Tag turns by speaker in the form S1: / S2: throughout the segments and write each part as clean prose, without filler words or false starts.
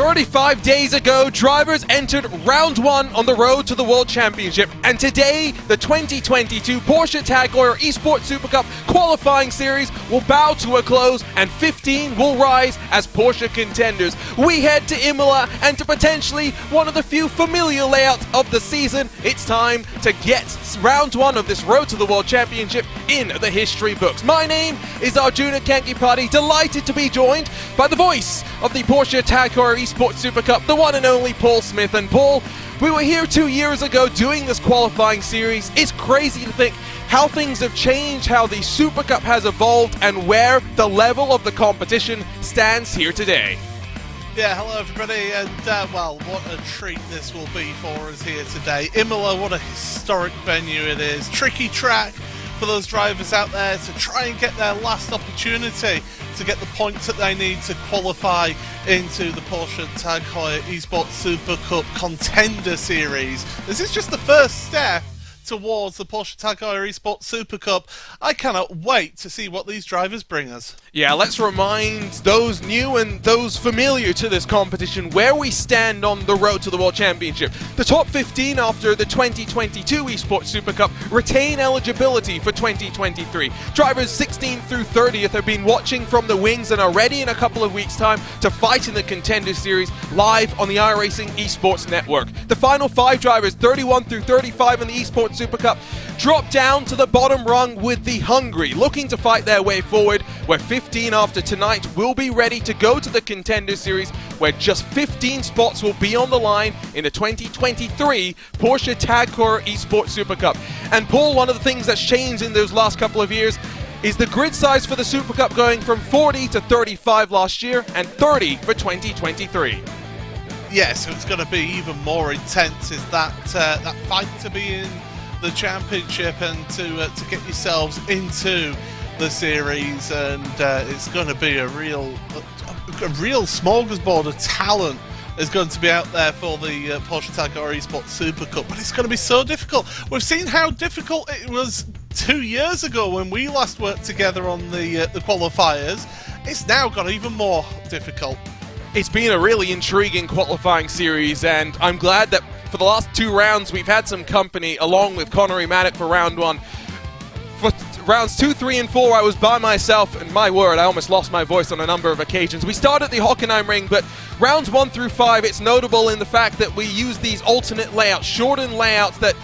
S1: 35 days ago, drivers entered round 1 on the road to the World Championship, and today, the 2022 Porsche Tag Heuer Esports Supercup qualifying series will bow to a close, and 15 will rise as Porsche contenders. We head to Imola, and to potentially one of the few familiar layouts of the season, it's time to get round 1 of this road to the World Championship in the history books. My name is Arjuna Kankipati, delighted to be joined by the voice of the Porsche Tag Heuer Esports Supercup, the one and only Paul Smith. And Paul, we were here 2 years ago doing this qualifying series. It's crazy to think how things have changed, how the Supercup has evolved, and where the level of the competition stands here today.
S2: Yeah, hello everybody, and well, what a treat this will be for us here today. Imola, what a historic venue it is. Tricky track for those drivers out there to try and get their last opportunity to get the points that they need to qualify into the Porsche Tag Heuer Esports Super Cup Contender Series. This is just the first step towards the Porsche Tag Heuer Esports Super Cup. I cannot wait to see what these drivers bring us.
S1: Yeah, let's remind those new and those familiar to this competition where we stand on the road to the World Championship. The top 15 after the 2022 Esports Super Cup retain eligibility for 2023. Drivers 16th through 30th have been watching from the wings and are ready in a couple of weeks' time to fight in the Contender Series live on the iRacing Esports Network. The final 5 drivers, 31 through 35 in the Esports Super Cup, drop down to the bottom rung with the Hungry, looking to fight their way forward, where 15 after tonight will be ready to go to the Contender Series, where just 15 spots will be on the line in the 2023 Porsche Tag Heuer Esports Super Cup. And Paul, one of the things that's changed in those last couple of years is the grid size for the Super Cup, going from 40 to 35 last year and 30 for 2023.
S2: Yeah, so it's going to be even more intense, is that fight to be in the championship and to get yourselves into the series, and it's going to be a real smorgasbord of talent is going to be out there for the Porsche Tag Heuer Esports Super Cup, but it's going to be so difficult. We've seen how difficult it was 2 years ago when we last worked together on the qualifiers. It's now got even more difficult.
S1: It's been a really intriguing qualifying series, and I'm glad that for the last 2 rounds we've had some company along with Connery Maddock for round 1. For rounds 2, 3, and 4 I was by myself, and my word, I almost lost my voice on a number of occasions. We started at the Hockenheim ring, but rounds 1 through 5, it's notable in the fact that we use these alternate layouts, shortened layouts that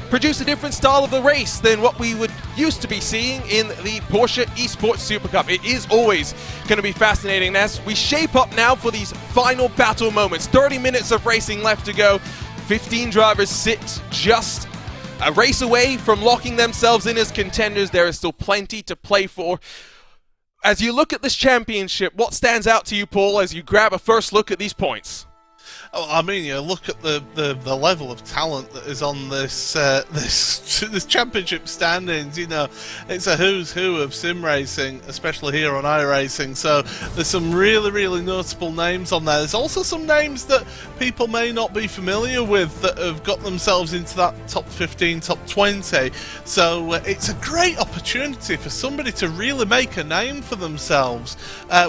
S1: produce a different style of the race than what we would used to be seeing in the Porsche Esports Super Cup. It is always going to be fascinating as we shape up now for these final battle moments. 30 minutes of racing left to go. 15 drivers sit just a race away from locking themselves in as contenders. There is still plenty to play for. As you look at this championship, what stands out to you, Paul, as you grab a first look at these points?
S2: Oh, I mean, you look at the level of talent that is on this this championship standings. You know, it's a who's who of sim racing, especially here on iRacing. So there's some really notable names on there. There's also some names that people may not be familiar with that have got themselves into that top 15, top 20. So it's a great opportunity for somebody to really make a name for themselves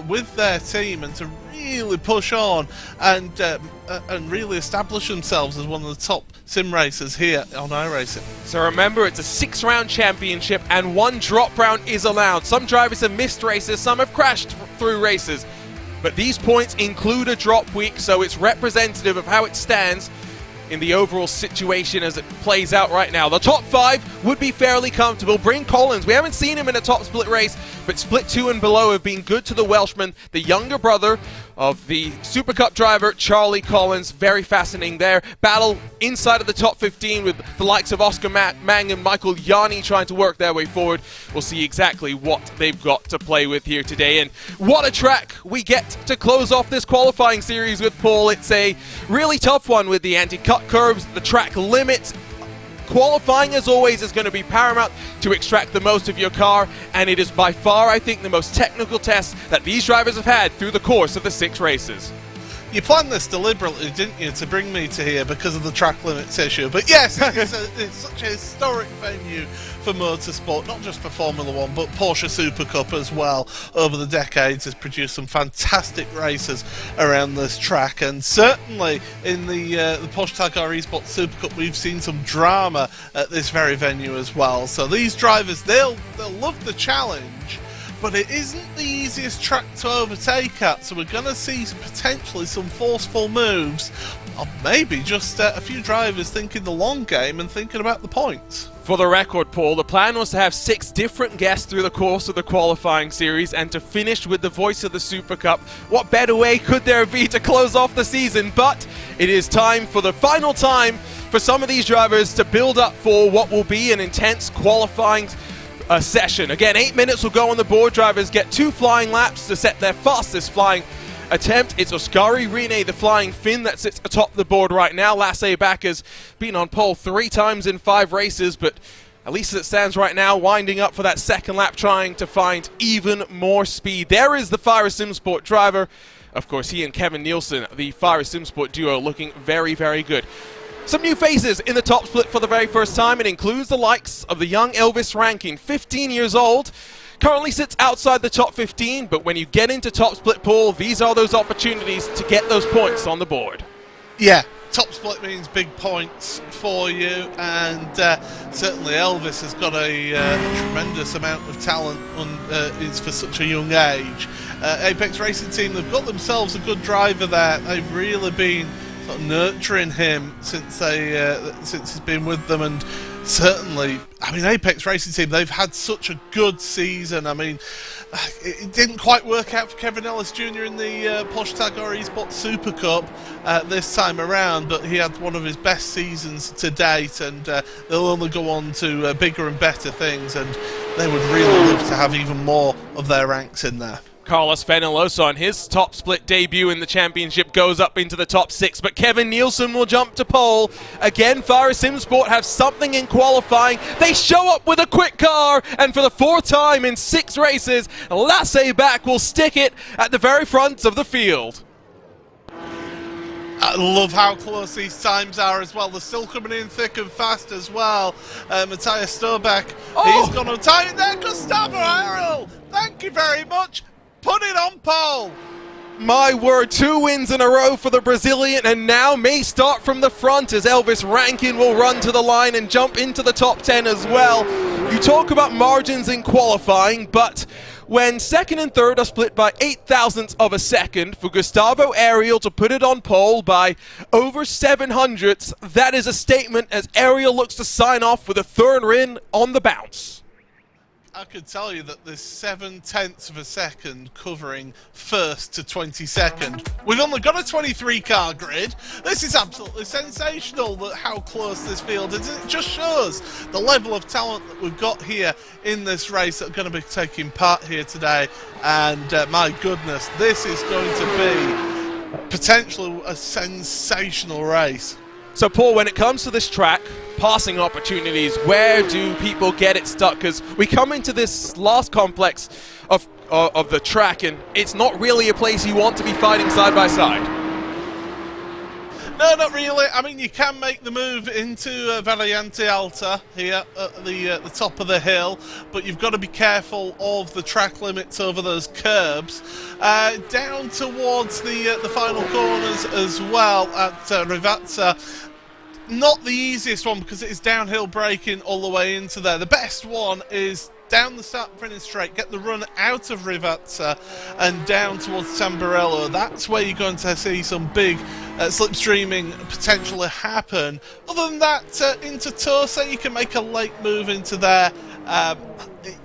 S2: with their team, and to really push on and really establish themselves as one of the top sim racers here on iRacing.
S1: So remember, it's a 6-round championship and 1 drop round is allowed. Some drivers have missed races, some have crashed through races, but these points include a drop week, so it's representative of how it stands in the overall situation as it plays out right now. The top 5 would be fairly comfortable. Bryn Collins, we haven't seen him in a top split race, but split 2 and below have been good to the Welshman, the younger brother of the Super Cup driver Charlie Collins. Very fascinating there. Battle inside of the top 15 with the likes of Oscar Mang and Michael Yanni trying to work their way forward. We'll see exactly what they've got to play with here today. And what a track we get to close off this qualifying series with, Paul. It's a really tough one with the anti-cut curves, the track limits. Qualifying, as always, is going to be paramount to extract the most of your car, and it is by far, I think, the most technical test that these drivers have had through the course of the 6 races.
S2: You planned this deliberately, didn't you, to bring me to here because of the track limits issue? But yes, it's such a historic venue for motorsport, not just for Formula 1, but Porsche Supercup as well. Over the decades, has produced some fantastic races around this track, and certainly in the Porsche Tag Esports Supercup, we've seen some drama at this very venue as well. So these drivers, they'll love the challenge, but it isn't the easiest track to overtake at, so we're going to see potentially some forceful moves, or maybe just a few drivers thinking the long game and thinking about the points.
S1: For the record, Paul, the plan was to have 6 different guests through the course of the qualifying series and to finish with the voice of the Super Cup. What better way could there be to close off the season? But it is time for the final time for some of these drivers to build up for what will be an intense qualifying session. Again, 8 minutes will go on the board. Drivers get 2 flying laps to set their fastest flying attempt. It's Oskari Rinne, the flying Finn, that sits atop the board right now. Lasse Bak has been on pole 3 times in 5 races, but at least as it stands right now, winding up for that second lap, trying to find even more speed. There is the Fire SimSport driver. Of course, he and Kevin Nielsen, the Fire SimSport duo, looking very, very good. Some new faces in the top split for the very first time. It includes the likes of the young Elvis Rankin, 15 years old. Currently sits outside the top 15, but when you get into top split, Paul, these are those opportunities to get those points on the board. Yeah,
S2: top split means big points for you, and certainly Elvis has got a tremendous amount of talent is for such a young age. Apex Racing Team, they've got themselves a good driver there. They've really been sort of nurturing him since he's been with them, and certainly, I mean, Apex Racing Team, they've had such a good season. I mean, it didn't quite work out for Kevin Ellis Jr. in the Porsche Tag Esports Supercup this time around, but he had one of his best seasons to date, and they'll only go on to bigger and better things, and they would really love to have even more of their ranks in there.
S1: Carlos Fenellosa on his top split debut in the championship goes up into the top 6, but Kevin Nielsen will jump to pole. Again, Fire SimSport have something in qualifying. They show up with a quick car, and for the 4th time in 6 races, Lasse Bak will stick it at the very front of the field.
S2: I love how close these times are as well. They're still coming in thick and fast as well. Matthias Stöbeck, he's gone on tie in there. Gustavo Errol, thank you very much. Put it on pole.
S1: My word, 2 wins in a row for the Brazilian, and now may start from the front as Elvis Rankin will run to the line and jump into the top 10 as well. You talk about margins in qualifying, but when 2nd and 3rd are split by 0.08 of a second, for Gustavo Ariel to put it on pole by over 0.07, that is a statement as Ariel looks to sign off with a 3rd win on the bounce.
S2: I could tell you that there's 0.7 of a second covering 1st to 22nd. We've only got a 23-car grid. This is absolutely sensational, that how close this field is. It just shows the level of talent that we've got here in this race that are going to be taking part here today. And my goodness, this is going to be potentially a sensational race.
S1: So, Paul, when it comes to this track, passing opportunities, where do people get it stuck? Because we come into this last complex of the track, and it's not really a place you want to be fighting side by side.
S2: No, not really. I mean, you can make the move into Variante Alta here at the top of the hill, but you've got to be careful of the track limits over those curbs. Down towards the final corners as well at Rivazza. Not the easiest one because it is downhill braking all the way into there. The best one is down the start finish straight, get the run out of Rivazza and down towards Tamburello. That's where you're going to see some big slipstreaming potentially happen. Other than that, into Tosa, you can make a late move into there. Like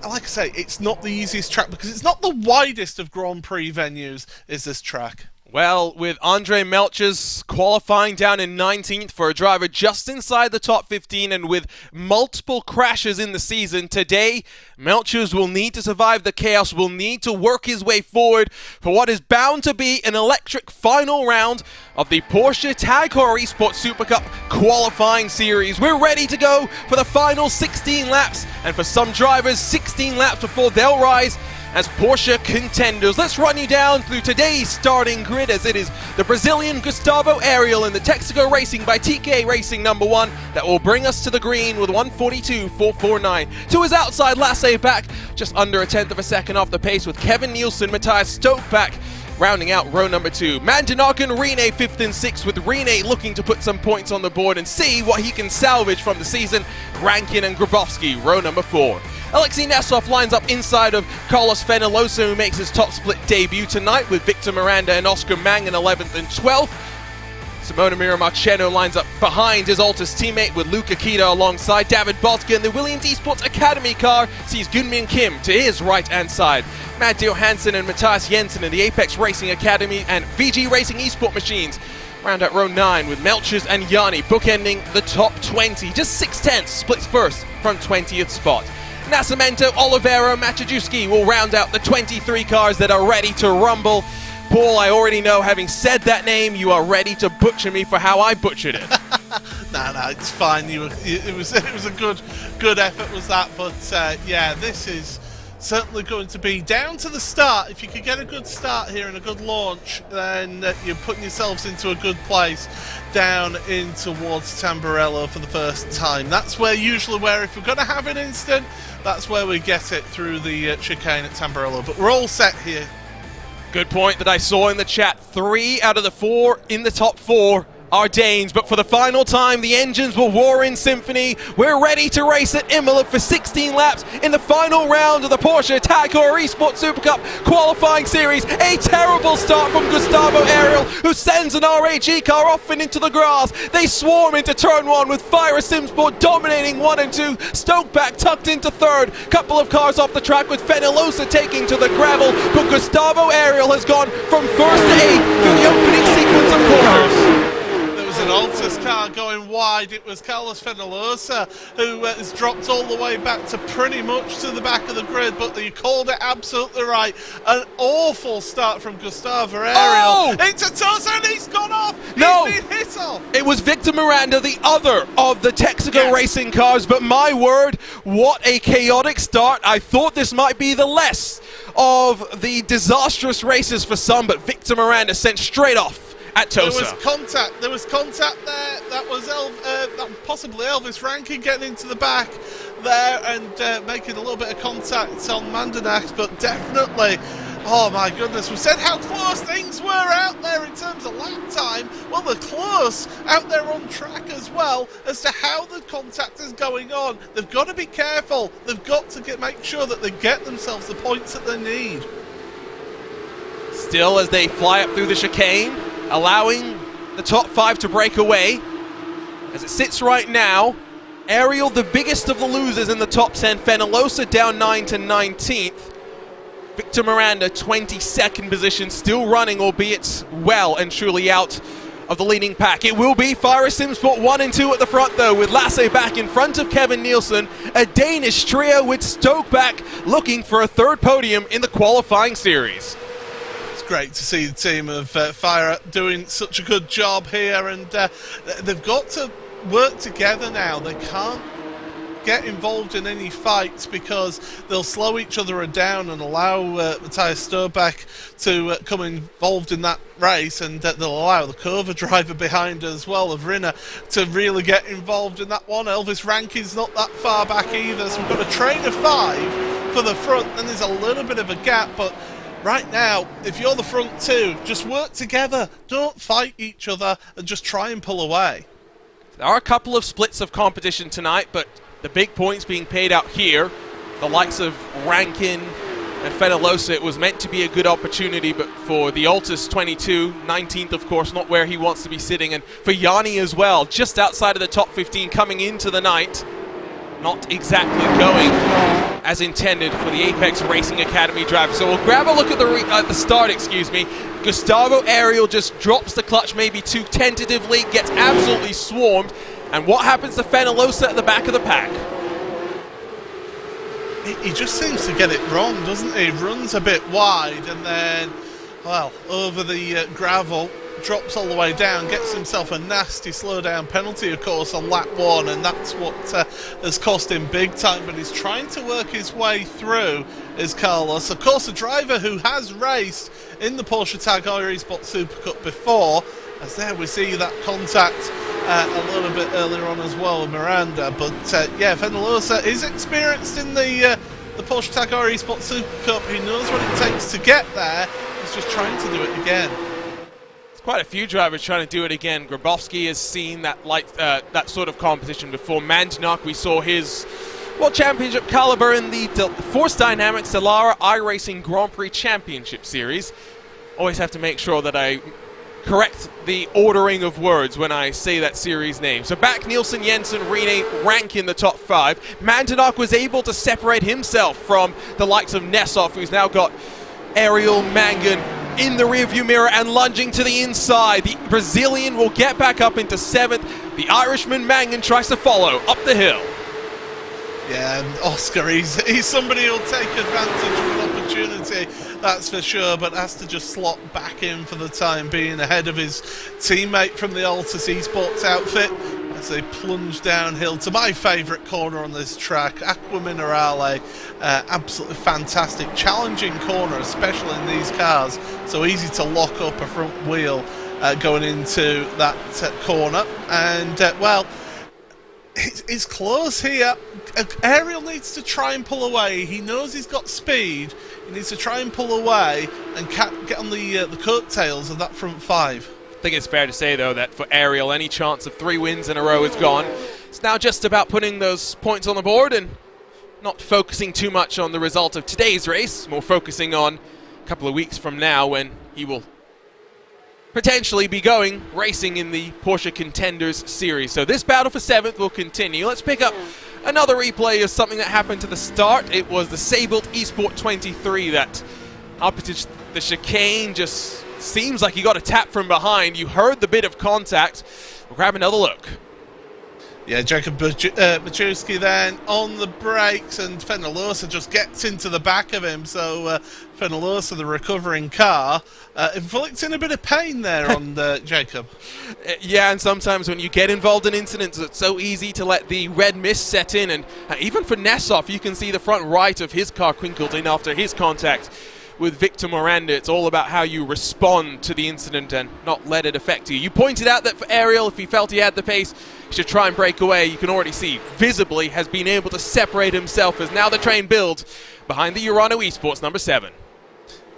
S2: I say, it's not the easiest track because it's not the widest of Grand Prix venues, is this track.
S1: Well, with Andre Melchers qualifying down in 19th for a driver just inside the top 15 and with multiple crashes in the season, today Melchers will need to survive the chaos, will need to work his way forward for what is bound to be an electric final round of the Porsche Tag Esports Supercup qualifying series. We're ready to go for the final 16 laps, and for some drivers, 16 laps before they'll rise as Porsche contenders. Let's run you down through today's starting grid, as it is the Brazilian Gustavo Ariel in the Texaco Racing by TK Racing #1 that will bring us to the green with 1:42.449. To his outside, Lasse back just under a tenth of a second off the pace, with Kevin Nielsen, Matthias Stoke back rounding out row number 2. Manjanark and Rene 5th and 6th, with Rene looking to put some points on the board and see what he can salvage from the season. Rankin and Grabowski, row number 4. Alexei Nesov lines up inside of Carlos Fenellosa, who makes his top split debut tonight, with Victor Miranda and Oscar Mang in 11th and 12th. Simona Miramarcheno lines up behind his Altus teammate, with Luca Kita alongside. David Bodka in the Williams Esports Academy car sees Gunmin Kim to his right-hand side. Matt Johansson and Matthias Jensen in the Apex Racing Academy and VG Racing Esport Machines round out row 9, with Melchers and Yanni bookending the top 20. Just 6/10 splits first from 20th spot. Nascimento, Oliveira, Machajewski will round out the 23 cars that are ready to rumble. Paul, I already know, having said that name, you are ready to butcher me for how I butchered it.
S2: No, it's fine. It was a good effort, was that? But yeah, this is certainly going to be down to the start. If you could get a good start here and a good launch, then you're putting yourselves into a good place down in towards Tamburello for the first time. That's where usually if we're going to have an instant, that's where we get it, through the chicane at Tamburello. But we're all set here.
S1: Good point that I saw in the chat. 3 out of the 4 in the top 4 are Danes, but for the final time, the engines will war in symphony. We're ready to race at Imola for 16 laps in the final round of the Porsche Tagore Esports Supercup qualifying series. A terrible start from Gustavo Ariel, who sends an RAG car off and into the grass. They swarm into turn 1 with Fire Simsport dominating 1 and 2. Stoke back tucked into 3rd. Couple of cars off the track, with Fenellosa taking to the gravel, but Gustavo Ariel has gone from 1st to 8th through the opening sequence of corners.
S2: An Altus car going wide. It was Carlos Fenellosa who has dropped all the way back to pretty much to the back of the grid, but you called it absolutely right. An awful start from Gustavo Ariel into Tosa, and he's gone off.
S1: No,
S2: he's been hit off.
S1: It was Victor Miranda, the other of the Texaco Racing cars, but my word, what a chaotic start. I thought this might be the less of the disastrous races for some, but Victor Miranda sent straight off at Tosa.
S2: There was contact there. That was possibly Elvis Rankin getting into the back there and making a little bit of contact on Mandanax, but definitely, oh my goodness, we said how close things were out there in terms of lap time. Well, they're close out there on track as well as to how the contact is going on. They've got to be careful. They've got to make sure that they get themselves the points that they need.
S1: Still, as they fly up through the chicane, allowing the top 5 to break away. As it sits right now, Ariel, the biggest of the losers in the top 10. Fenellosa down 9 to 19th. Victor Miranda, 22nd position, still running, albeit well and truly out of the leading pack. It will be Fire Simsport 1 and 2 at the front, though, with Lasse back in front of Kevin Nielsen. A Danish trio with Stoke back, looking for a 3rd podium in the qualifying series.
S2: Great to see the team of Fire doing such a good job here, and they've got to work together now. They can't get involved in any fights because they'll slow each other down and allow Matthias Sturback to come involved in that race, and they'll allow the Cova driver behind as well of Rinna to really get involved in that one. Elvis Rankin's not that far back either, so we've got a train of 5 for the front, and there's a little bit of a gap, but right now, if you're the front 2, just work together. Don't fight each other and just try and pull away.
S1: There are a couple of splits of competition tonight, but the big points being paid out here. The likes of Rankin and Fenellosa, it was meant to be a good opportunity, but for the Altus 22, 19th, of course, not where he wants to be sitting. And for Yanni as well, just outside of the top 15 coming into the night. Not exactly going as intended for the Apex Racing Academy driver. So we'll grab a look at the start, Gustavo Ariel just drops the clutch maybe too tentatively, gets absolutely swarmed. And what happens to Fenellosa at the back of the pack?
S2: He just seems to get it wrong, doesn't he? Runs a bit wide and then, well, over the gravel drops all the way down, gets himself a nasty slowdown penalty, of course, on lap 1, and that's what has cost him big time. But he's trying to work his way through, is Carlos. Of course, a driver who has raced in the Porsche Tag Heuer Esports Supercup before, as there we see that contact a little bit earlier on as well with Miranda. But yeah, Fenalosa is experienced in the Porsche Tag Heuer Esports Supercup. He knows what it takes to get there. He's just trying to do it again.
S1: Quite a few drivers trying to do it again. Grabowski has seen that sort of competition before. Mandanuk, we saw his World Championship caliber in the Force Dynamics Dallara iRacing Grand Prix Championship Series. Always have to make sure that I correct the ordering of words when I say that series name. So back Nielsen, Jensen, Rene rank in the top 5. Mandanuk was able to separate himself from the likes of Nessov, who's now got Ariel Mangan in the rearview mirror and lunging to the inside. The Brazilian will get back up into 7th. The Irishman Mangan tries to follow up the hill.
S2: Yeah, and Oscar, he's somebody who'll take advantage of an opportunity, that's for sure, but has to just slot back in for the time being ahead of his teammate from the Altus Esports outfit as they plunge downhill to my favourite corner on this track, Aqua Minerale. Absolutely fantastic, challenging corner, especially in these cars. So easy to lock up a front wheel going into that corner. And, well, it's close here. Ariel needs to try and pull away. He knows he's got speed. He needs to try and pull away and get on the coattails of that front 5.
S1: I think it's fair to say, though, that for Ariel, any chance of 3 wins in a row is gone. It's now just about putting those points on the board and not focusing too much on the result of today's race, more focusing on a couple of weeks from now when he will potentially be racing in the Porsche Contenders Series. So this battle for 7th will continue. Let's pick up another replay of something that happened to the start. It was the Sabled Esport 23 that up into the chicane just seems like he got a tap from behind. You heard the bit of contact. We'll grab another look.
S2: Yeah, Jacob Bachowski then on the brakes, and Fenalosa just gets into the back of him. So Fenalosa, the recovering car, inflicting a bit of pain there on Jacob.
S1: Yeah, and sometimes when you get involved in incidents, it's so easy to let the red mist set in. And even for Nessov, you can see the front right of his car crinkled in after his contact with Victor Miranda. It's all about how you respond to the incident and not let it affect you. You pointed out that for Ariel, if he felt he had the pace, he should try and break away. You can already see, visibly, has been able to separate himself as now the train builds behind the Urano Esports number 7.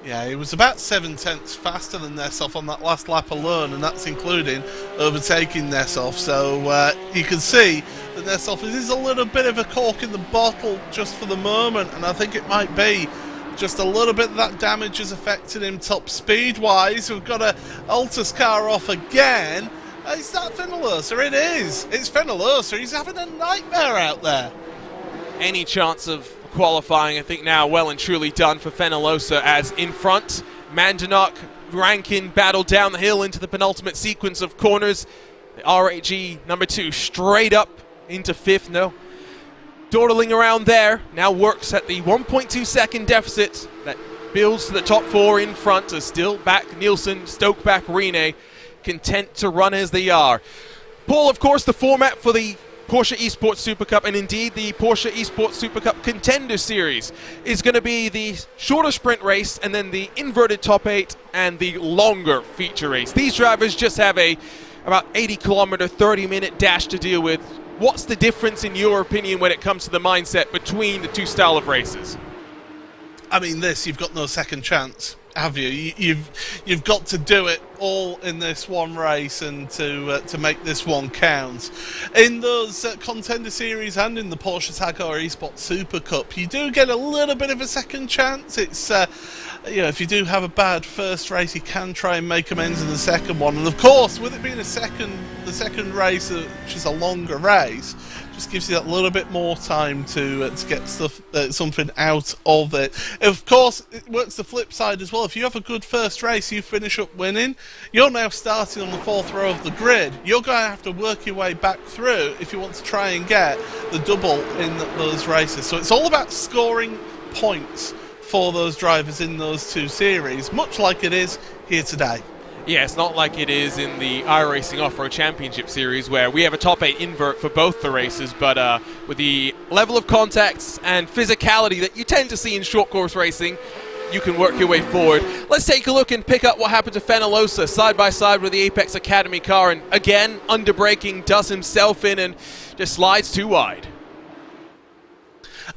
S2: Yeah, he was about 7/10 faster than Nessov on that last lap alone, and that's including overtaking Nessov. So you can see that Nessov is a little bit of a cork in the bottle just for the moment, and I think it might be just a little bit of that damage has affected him top speed-wise. We've got a Altus car off again. Is that Fenalosa? It is. It's Fenalosa. He's having a nightmare out there.
S1: Any chance of qualifying, I think now well and truly done for Fenalosa, as in front, Mandanuk, Rankin battle down the hill into the penultimate sequence of corners. The RAG number 2 straight up into 5th. No, dawdling around there, now works at the 1.2 second deficit that builds to the top 4 in front. Is still back Nielsen, Stoke back Rene, content to run as they are. Paul, of course, the format for the Porsche Esports Supercup, and indeed the Porsche Esports Supercup Contender Series, is going to be the shorter sprint race and then the inverted top 8 and the longer feature race. These drivers just have a about 80-kilometer, 30-minute dash to deal with. What's the difference, in your opinion, when it comes to the mindset between the two style of races?
S2: I mean, you've got no second chance, have you? You've got to do it all in this one race and to make this one count. In those Contender Series and in the Porsche Tag Heuer Esports Super Cup, you do get a little bit of a second chance. It's if you do have a bad first race, you can try and make amends in the second one. And of course, with it being the second race, which is a longer race, just gives you that little bit more time to get something out of it. Of course, it works the flip side as well. If you have a good first race, you finish up winning, you're now starting on the 4th row of the grid. You're going to have to work your way back through if you want to try and get the double in those races. So it's all about scoring points for those drivers in those two series, much like it is here today.
S1: Yeah, it's not like it is in the iRacing Off-Road Championship Series where we have a top 8 invert for both the races, but with the level of contacts and physicality that you tend to see in short course racing, you can work your way forward. Let's take a look and pick up what happened to Fenalosa side by side with the Apex Academy car, and again, underbraking, does himself in and just slides too wide.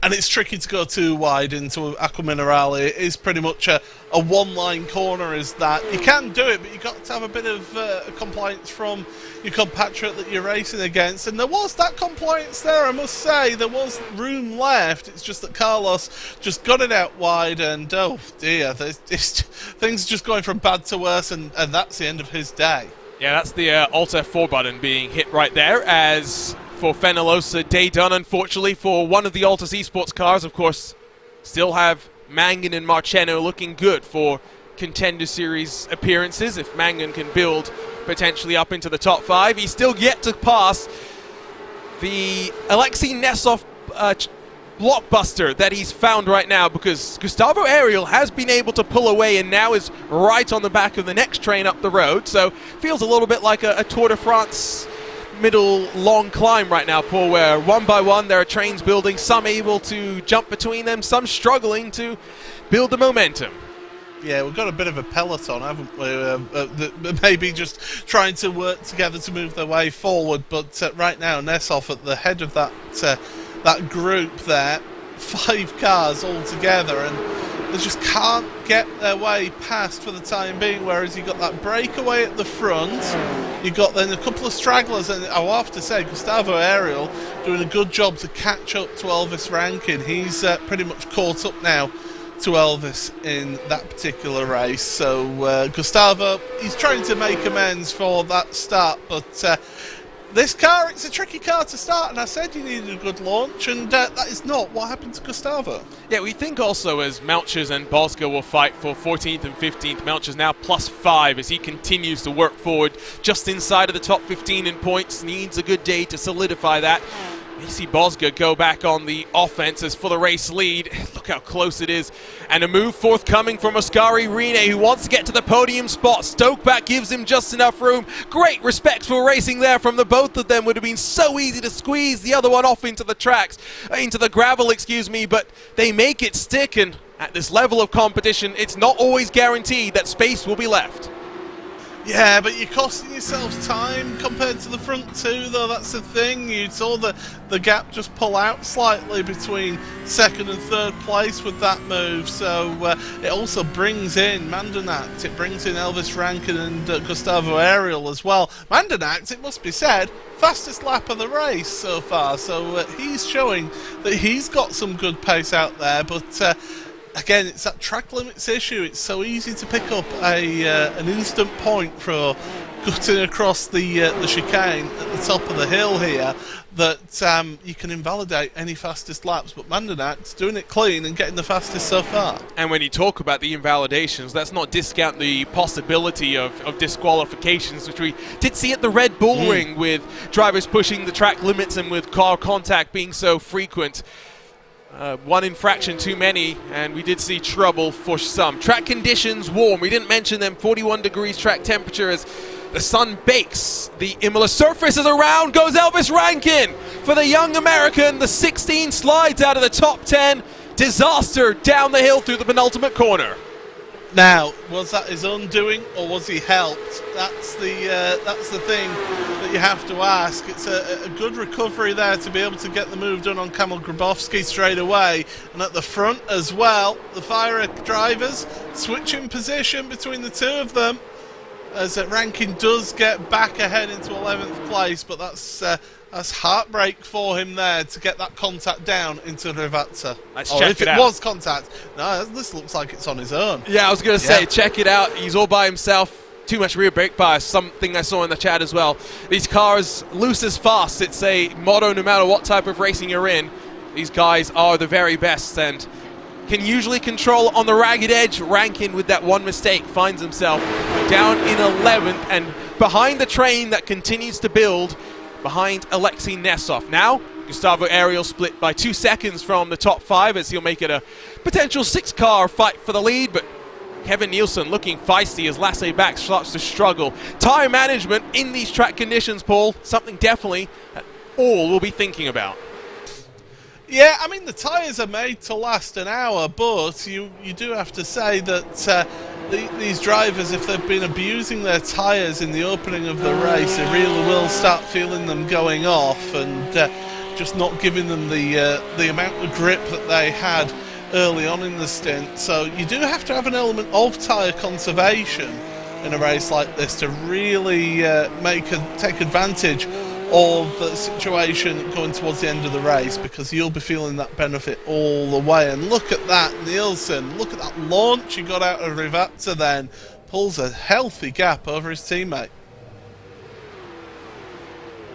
S2: And it's tricky to go too wide into Aqua Minerale. It is pretty much a one-line corner, is that. You can do it, but you've got to have a bit of compliance from your compatriot that you're racing against. And there was that compliance there, I must say. There was room left. It's just that Carlos just got it out wide, and oh dear, things are just going from bad to worse, and that's the end of his day.
S1: Yeah, that's the Alt F4 button being hit right there, as for Fenalosa, day done, unfortunately, for one of the Altus Esports cars. Of course, still have Mangan and Marcheno looking good for Contender Series appearances. If Mangan can build potentially up into the top 5, he's still yet to pass the Alexei Nesov blockbuster that he's found right now, because Gustavo Ariel has been able to pull away and now is right on the back of the next train up the road. So feels a little bit like a Tour de France middle long climb right now, Paul, where one by one there are trains building, some able to jump between them, some struggling to build the momentum.
S2: Yeah, we've got a bit of a peloton, haven't we? Maybe just trying to work together to move their way forward, but right now Nesov at the head of that group there, 5 cars all together, and they just can't get their way past for the time being, whereas you've got that breakaway at the front, you've got then a couple of stragglers, and I'll have to say Gustavo Ariel doing a good job to catch up to Elvis Rankin. He's pretty much caught up now to Elvis in that particular race, so Gustavo, he's trying to make amends for that start, but this car, it's a tricky car to start, and I said you needed a good launch, and that is not what happened to Gustavo.
S1: Yeah, we think also as Melchers and Bosco will fight for 14th and 15th, Melchers now +5 as he continues to work forward just inside of the top 15 in points, needs a good day to solidify that. You see Bosga go back on the offense as for the race lead. Look how close it is. And a move forthcoming from Oscari Rene, who wants to get to the podium spot. Stokeback gives him just enough room. Great respectful racing there from the both of them. Would have been so easy to squeeze the other one off into the tracks, into the gravel, excuse me, but they make it stick, and at this level of competition, it's not always guaranteed that space will be left.
S2: Yeah, but you're costing yourself time compared to the front two, though. That's the thing. You saw the gap just pull out slightly between second and third place with that move. So it also brings in Mandanact. It brings in Elvis Rankin and Gustavo Ariel as well. Mandanact, it must be said, fastest lap of the race so far. So he's showing that he's got some good pace out there, but again, it's that track limits issue. It's so easy to pick up an instant point for gutting across the chicane at the top of the hill here that you can invalidate any fastest laps. But Mandanac's doing it clean and getting the fastest so far.
S1: And when you talk about the invalidations, let's not discount the possibility of disqualifications, which we did see at the Red Bull Ring with drivers pushing the track limits and with car contact being so frequent. One infraction too many, and we did see trouble for some. Track conditions warm. We didn't mention them. 41 degrees track temperature as the sun bakes the Imola surface. As around goes Elvis Rankin for the young American. The 16 slides out of the top 10. Disaster down the hill through the penultimate corner.
S2: Now, was that his own doing, or was he helped? That's the thing that you have to ask. It's a good recovery there to be able to get the move done on Kamil Grabowski straight away. And at the front as well, the fire drivers switching position between the two of them, as Rankin does get back ahead into 11th place, but that's heartbreak for him there to get that contact down into Rivatsa. If it was contact. No, this looks like it's on his own.
S1: Yeah, I was going to say, check it out. He's all by himself. Too much rear brake bias, something I saw in the chat as well. These cars, loose as fast. It's a motto no matter what type of racing you're in. These guys are the very best and can usually control on the ragged edge. Rankin, with that one mistake, finds himself down in 11th and behind the train that continues to build behind Alexei Nesov. Now, Gustavo Ariel split by 2 seconds from the top 5 as he'll make it a potential 6-car fight for the lead, but Kevin Nielsen looking feisty as Lasse Back starts to struggle. Tyre management in these track conditions, Paul, something definitely that all will be thinking about.
S2: Yeah, I mean, the tyres are made to last an hour, but you do have to say that these drivers, if they've been abusing their tyres in the opening of the race, they really will start feeling them going off and just not giving them the amount of grip that they had early on in the stint. So you do have to have an element of tyre conservation in a race like this to really take advantage of the situation going towards the end of the race, because you'll be feeling that benefit all the way. And look at that, Nielsen, look at that launch he got out of Rivazza then. Pulls a healthy gap over his teammate.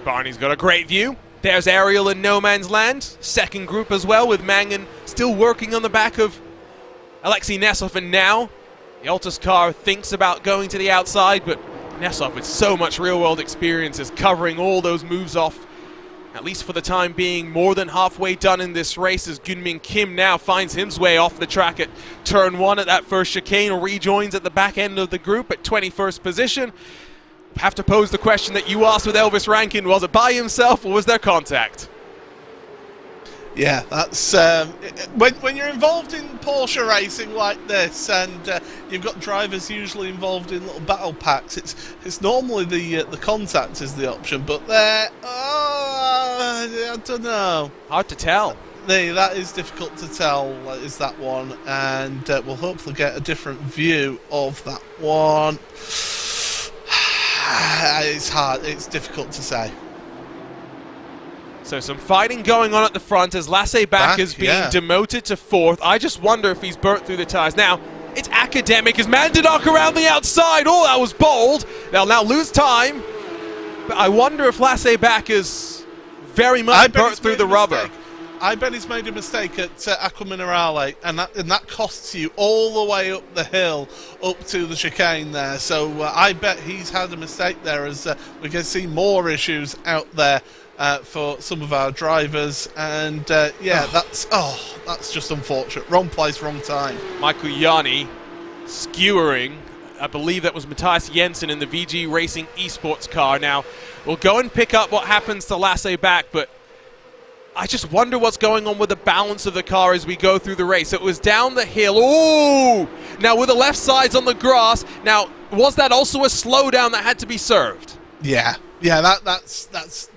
S1: Barney's got a great view. There's Ariel in no man's land. Second group as well, with Mangan still working on the back of Alexei Nesov. And now the Altus car thinks about going to the outside, but Nesov with so much real-world experience is covering all those moves off, at least for the time being. More than halfway done in this race as Gunmin Kim now finds his way off the track at turn 1 at that first chicane, rejoins at the back end of the group at 21st position. Have to pose the question that you asked with Elvis Rankin, was it by himself or was there contact?
S2: Yeah, that's when you're involved in Porsche racing like this, and you've got drivers usually involved in little battle packs. It's normally the contact is the option, but I don't know.
S1: Hard to tell.
S2: That is difficult to tell. Is that one, and we'll hopefully get a different view of that one. It's hard. It's difficult to say.
S1: So some fighting going on at the front as Lasse Back is being demoted to 4th. I just wonder if he's burnt through the tyres. Now, it's academic as Mandanok around the outside. Oh, that was bold. They'll now lose time. But I wonder if Lasse Back is very much burnt through the rubber.
S2: I bet he's made a mistake at Aqua Minerale, and that costs you all the way up the hill, up to the chicane there. So I bet he's had a mistake there, as we can see more issues out there for some of our drivers. And that's just unfortunate. Wrong place, wrong time.
S1: Michael Yanni skewering. I believe that was Matthias Jensen in the VG Racing Esports car. Now, we'll go and pick up what happens to Lasse Back, but I just wonder what's going on with the balance of the car as we go through the race. It was down the hill. Ooh! Now with the left sides on the grass. Now, was that also a slowdown that had to be served?
S2: Yeah, that's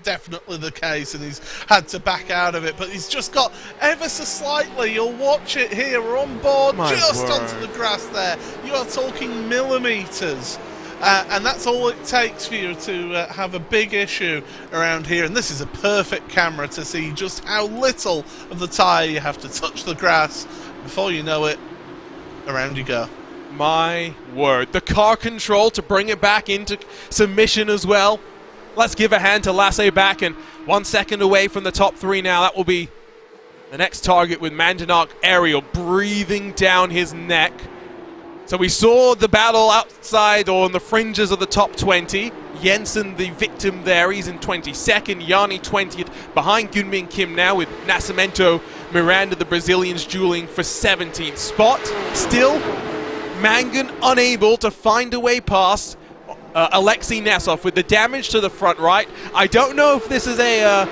S2: definitely the case, and he's had to back out of it. But he's just got ever so slightly. You'll watch it here. We're on board onto the grass there. You are talking millimetres. And that's all it takes for you to have a big issue around here. And this is a perfect camera to see just how little of the tyre you have to touch the grass. Before you know it, around you go.
S1: My word. The car control to bring it back into submission as well. Let's give a hand to Lasse Back, and 1 second away from the top 3 now. That will be the next target with Mandanok Ariel breathing down his neck. So we saw the battle outside or on the fringes of the top 20. Jensen, the victim there, he's in 22nd. Yanni 20th, behind Gunmin Kim now, with Nascimento Miranda, the Brazilians, dueling for 17th spot. Still, Mangan unable to find a way past Alexei Nesov with the damage to the front right. I don't know if this is a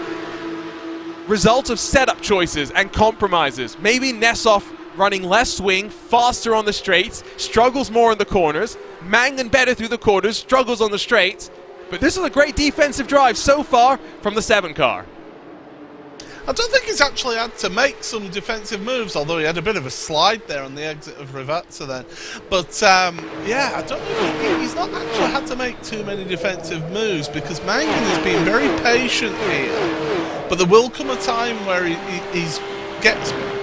S1: result of setup choices and compromises. Maybe Nesov running less swing, faster on the straights, struggles more in the corners. Mangan better through the corners, struggles on the straights. But this is a great defensive drive so far from the 7 car.
S2: I don't think he's actually had to make some defensive moves, although he had a bit of a slide there on the exit of Rivazza then. But I don't know. He's not actually had to make too many defensive moves, because Mangan has been very patient here. But there will come a time where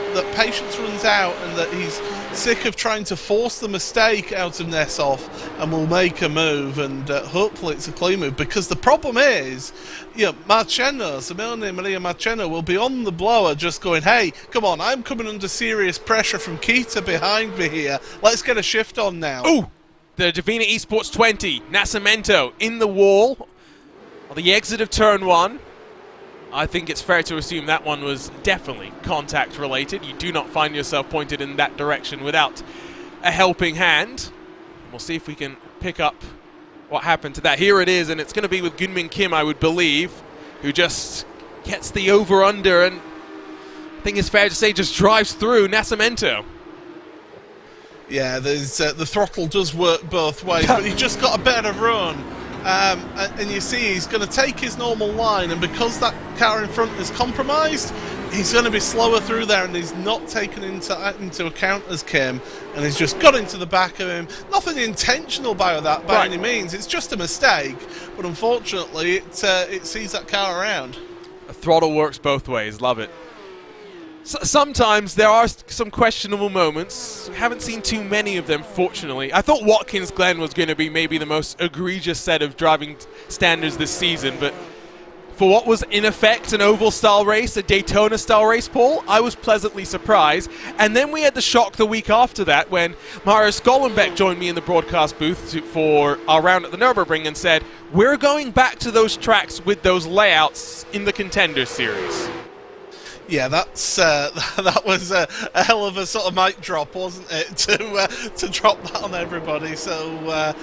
S2: that patience runs out, and that he's sick of trying to force the mistake out of Nesov, and will make a move, and hopefully it's a clean move. Because the problem is, Marceno, Simone Maria Marceno will be on the blower just going, hey, come on, I'm coming under serious pressure from Kita behind me here. Let's get a shift on now.
S1: Ooh! The Divina Esports 20, Nascimento in the wall on the exit of turn 1. I think it's fair to assume that one was definitely contact related. You do not find yourself pointed in that direction without a helping hand. We'll see if we can pick up what happened to that. Here it is, and it's going to be with Gunmin Kim, I would believe, who just gets the over-under, and I think it's fair to say just drives through Nascimento.
S2: Yeah, there's the throttle does work both ways, but he just got a better run. And you see he's going to take his normal line, and because that car in front is compromised, he's going to be slower through there, and he's not taken into account as Kim, and he's just got into the back of him. Nothing intentional by that by any means, it's just a mistake, but unfortunately it sees that car around.
S1: The throttle works both ways, love it. Sometimes there are some questionable moments. Haven't seen too many of them, fortunately. I thought Watkins Glen was going to be maybe the most egregious set of driving standards this season, but for what was in effect an oval-style race, a Daytona-style race, Paul, I was pleasantly surprised. And then we had the shock the week after that when Marius Gollenbeck joined me in the broadcast booth for our round at the Nürburgring and said, we're going back to those tracks with those layouts in the Contender Series.
S2: Yeah, that's that was a hell of a sort of mic drop, wasn't it, to drop that on everybody. So,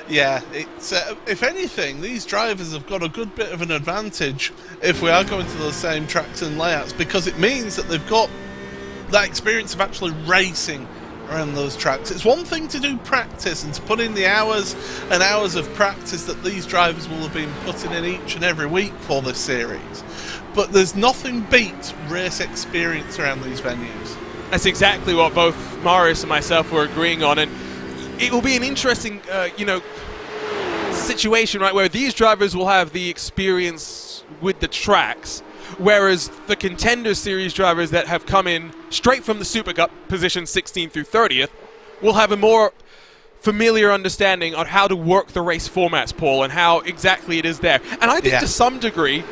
S2: yeah, it's if anything, these drivers have got a good bit of an advantage if we are going to those same tracks and layouts, because it means that they've got that experience of actually racing around those tracks. It's one thing to do practice and to put in the hours and hours of practice that these drivers will have been putting in each and every week for this series, but there's nothing beats race experience around these venues.
S1: That's exactly what both Marius and myself were agreeing on, and it will be an interesting situation, right, where these drivers will have the experience with the tracks, whereas the Contender Series drivers that have come in straight from the Supercup position 16th through 30th will have a more familiar understanding on how to work the race formats, Paul, and how exactly it is there. And I think to some degree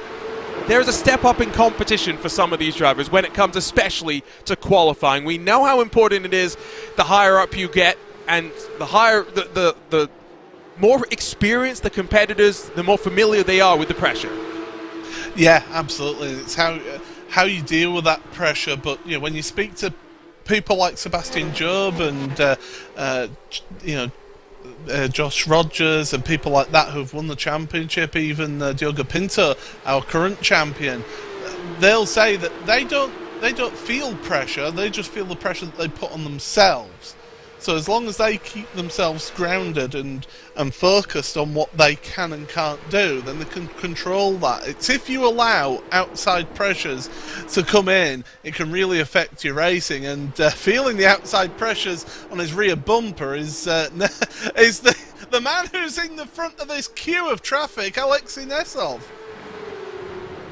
S1: there's a step up in competition for some of these drivers when it comes especially to qualifying. We know how important it is the higher up you get, and the higher the more experienced the competitors, the more familiar they are with the pressure.
S2: Yeah, absolutely. It's how you deal with that pressure. But when you speak to people like Sebastian Job and Josh Rogers and people like that who've won the championship, even Diogo Pinto, our current champion, they'll say that they don't feel pressure. They just feel the pressure that they put on themselves. So as long as they keep themselves grounded and focused on what they can and can't do, then they can control that. It's if you allow outside pressures to come in, it can really affect your racing. And feeling the outside pressures on his rear bumper is the man who's in the front of this queue of traffic, Alexei Nesov.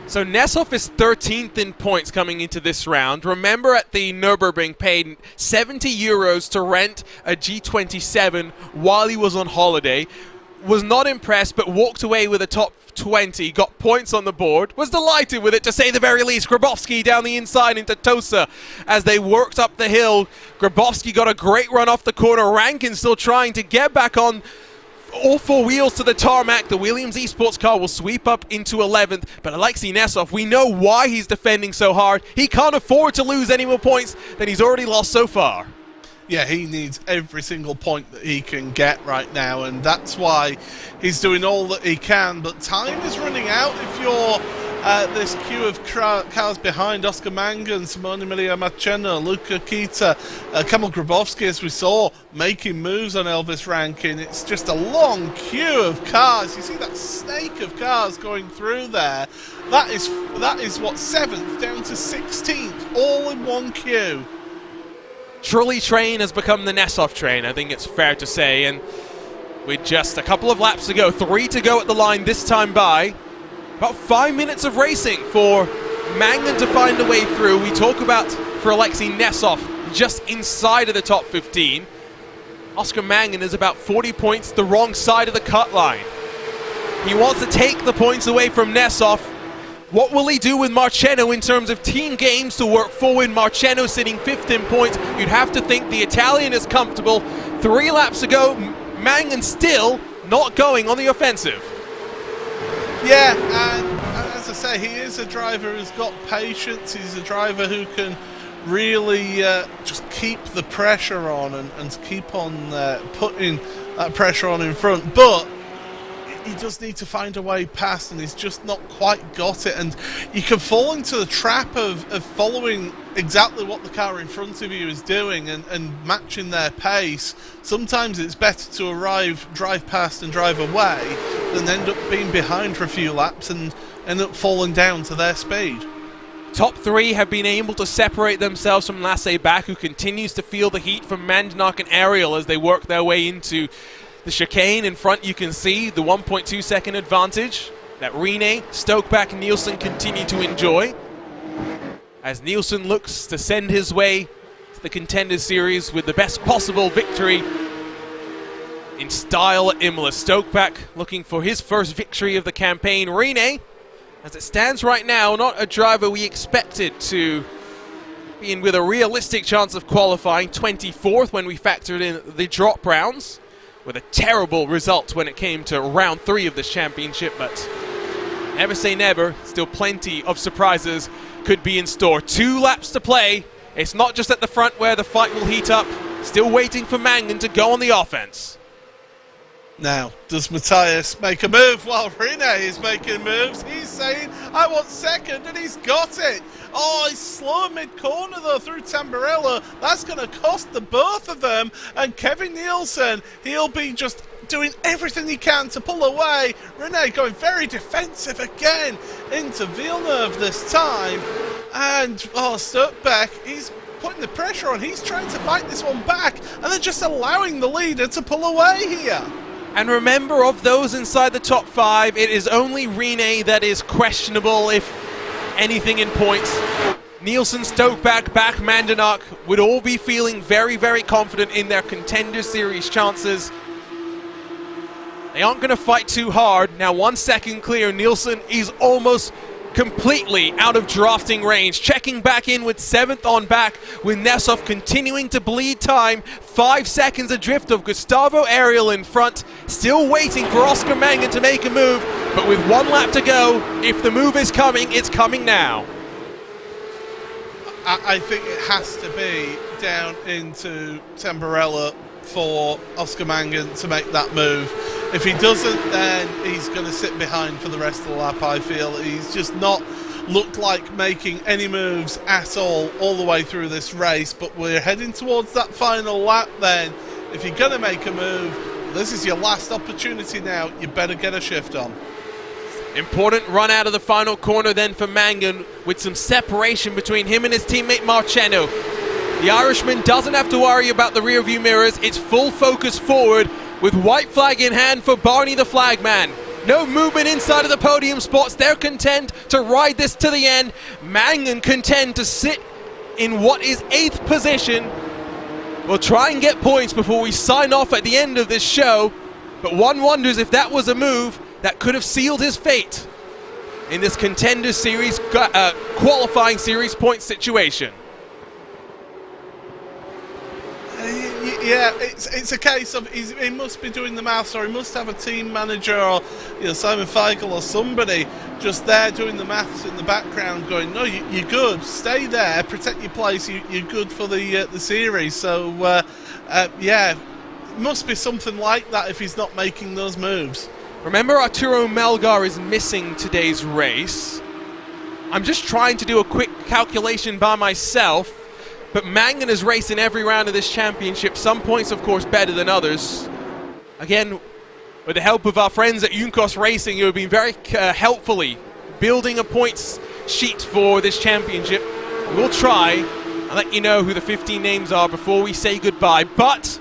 S1: So Nesov is 13th in points coming into this round. Remember, at the Nürburgring, paid €70 to rent a G27 while he was on holiday. Was not impressed, but walked away with a top 20, got points on the board, was delighted with it, to say the very least. Grabowski down the inside into Tosa as they worked up the hill. Grabowski got a great run off the corner. Rankin still trying to get back on all four wheels to the tarmac. The Williams Esports car will sweep up into 11th, but Alexei Nesov, we know why he's defending so hard. He can't afford to lose any more points than he's already lost so far.
S2: Yeah, he needs every single point that he can get right now, and that's why he's doing all that he can. But time is running out if you're this queue of cars behind Oscar Mangan, Simone Emilia Maceno, Luca Kita, Kamil Grabowski, as we saw, making moves on Elvis Rankin. It's just a long queue of cars. You see that snake of cars going through there. That is what, 7th down to 16th, all in one queue.
S1: Trulli train has become the Nesov train, I think it's fair to say, and with just a couple of laps to go, 3 to go at the line this time by. About 5 minutes of racing for Mangan to find a way through. We talk about, for Alexei Nesov, just inside of the top 15. Oscar Mangan is about 40 points the wrong side of the cut line. He wants to take the points away from Nesov. What will he do with Marceno in terms of team games to work forward? Marceno sitting 5th in points. You'd have to think the Italian is comfortable. 3 laps ago, Mangan still not going on the offensive.
S2: Yeah, and as I say, he is a driver who's got patience. He's a driver who can really just keep the pressure on and keep on putting that pressure on in front. But he does need to find a way past, and he's just not quite got it. And you can fall into the trap of following exactly what the car in front of you is doing and matching their pace. Sometimes it's better to drive past and drive away than end up being behind for a few laps and end up falling down to their speed.
S1: Top three have been able to separate themselves from Laissez-Back, who continues to feel the heat from Mandanok and Ariel as they work their way into the chicane. In front you can see the 1.2 second advantage that Rene, Stokeback and Nielsen continue to enjoy, as Nielsen looks to send his way to the Contenders Series with the best possible victory in style at Imola. Stokeback looking for his first victory of the campaign. Rene, as it stands right now, not a driver we expected to be in with a realistic chance of qualifying. 24th when we factored in the drop rounds, with a terrible result when it came to round 3 of this championship, but never say never. Still plenty of surprises could be in store. 2 laps to play. It's not just at the front where the fight will heat up. Still waiting for Mangan to go on the offense.
S2: Now, does Matthias make a move while Rene is making moves? He's saying, I want second, and he's got it. Oh, he's slow mid-corner, though, through Tamburello. That's going to cost the both of them. And Kevin Nielsen, he'll be just doing everything he can to pull away. Rene going very defensive again into Villeneuve this time. And, Stokeback, he's putting the pressure on. He's trying to fight this one back, and they're just allowing the leader to pull away here.
S1: And remember, of those inside the top 5, it is only Rene that is questionable, if anything, in points. Nielsen, Stokeback, Mandanok would all be feeling very, very confident in their Contender Series chances. They aren't going to fight too hard. Now 1 second clear. Nielsen is almost completely out of drafting range. Checking back in with 7th on back, with Nessoff continuing to bleed time. 5 seconds adrift of Gustavo Ariel in front. Still waiting for Oscar Mangan to make a move, but with 1 lap to go, if the move is coming, it's coming now.
S2: I think it has to be down into Tamburello for Oscar Mangan to make that move. If he doesn't, then he's going to sit behind for the rest of the lap, I feel. He's just not looked like making any moves at all the way through this race, but we're heading towards that final lap then. If you're going to make a move, this is your last opportunity now. You better get a shift on.
S1: Important run out of the final corner then for Mangan, with some separation between him and his teammate Marceno. The Irishman doesn't have to worry about the rear view mirrors. It's full focus forward, with white flag in hand for Barney the flagman. No movement inside of the podium spots. They're content to ride this to the end. Mangan content to sit in what is 8th position. We'll try and get points before we sign off at the end of this show, but one wonders if that was a move that could have sealed his fate in this Contender Series qualifying series point situation.
S2: Yeah, it's a case of he must be doing the maths, or he must have a team manager, or Simon Feigl or somebody just there doing the maths in the background, going, no, you're good, stay there, protect your place, you're good for the series. So yeah, it must be something like that if he's not making those moves.
S1: Remember, Arturo Melgar is missing today's race. I'm just trying to do a quick calculation by myself. But Mangan is racing every round of this championship. Some points, of course, better than others. Again, with the help of our friends at Junkos Racing, who have been very helpfully building a points sheet for this championship. We'll try and let you know who the 15 names are before we say goodbye. But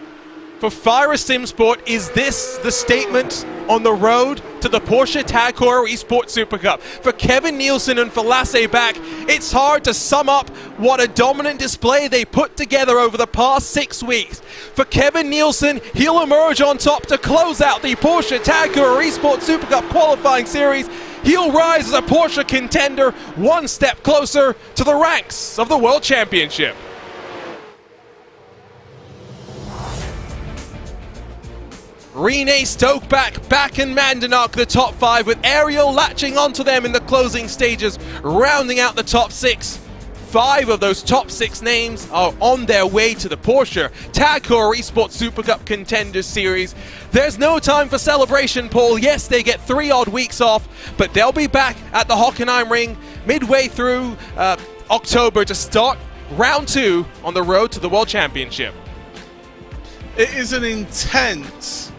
S1: for Fire SimSport, is this the statement on the road to the Porsche Tag Heuer Esports Supercup? For Kevin Nielsen and for Laissez-Back, it's hard to sum up what a dominant display they put together over the past 6 weeks. For Kevin Nielsen, he'll emerge on top to close out the Porsche Tag Heuer Esports Supercup qualifying series. He'll rise as a Porsche contender, 1 step closer to the ranks of the World Championship. Rene, Stokeback, and Mandanok, the top 5, with Ariel latching onto them in the closing stages, rounding out the top 6. 5 of those top 6 names are on their way to the Porsche Tag Heuer Esports Supercup Contenders Series. There's no time for celebration, Paul. Yes, they get 3 odd weeks off, but they'll be back at the Hockenheim Ring midway through October to start round 2 on the road to the World Championship.
S2: It is an intense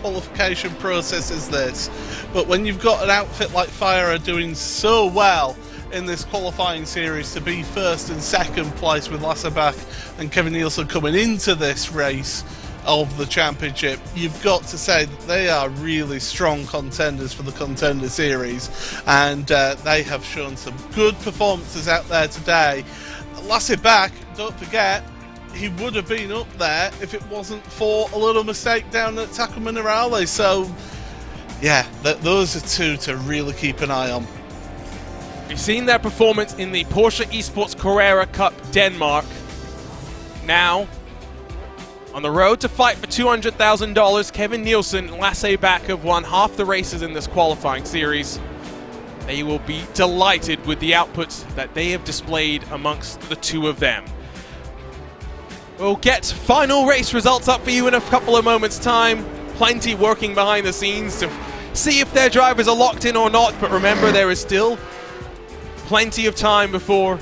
S2: qualification process as this, but when you've got an outfit like Heuer doing so well in this qualifying series, to be first and second place with Lasserbach and Kevin Nielsen coming into this race of the championship, you've got to say that they are really strong contenders for the Contender Series, and they have shown some good performances out there today. Lasserbach, don't forget, he would have been up there if it wasn't for a little mistake down at Taco Minerale. So, yeah, those are 2 to really keep an eye on.
S1: We've seen their performance in the Porsche Esports Carrera Cup Denmark. Now, on the road to fight for $200,000, Kevin Nielsen and Lasserbach have won half the races in this qualifying series. They will be delighted with the outputs that they have displayed amongst the 2 of them. We'll get final race results up for you in a couple of moments' time. Plenty working behind the scenes to see if their drivers are locked in or not, but remember, there is still plenty of time before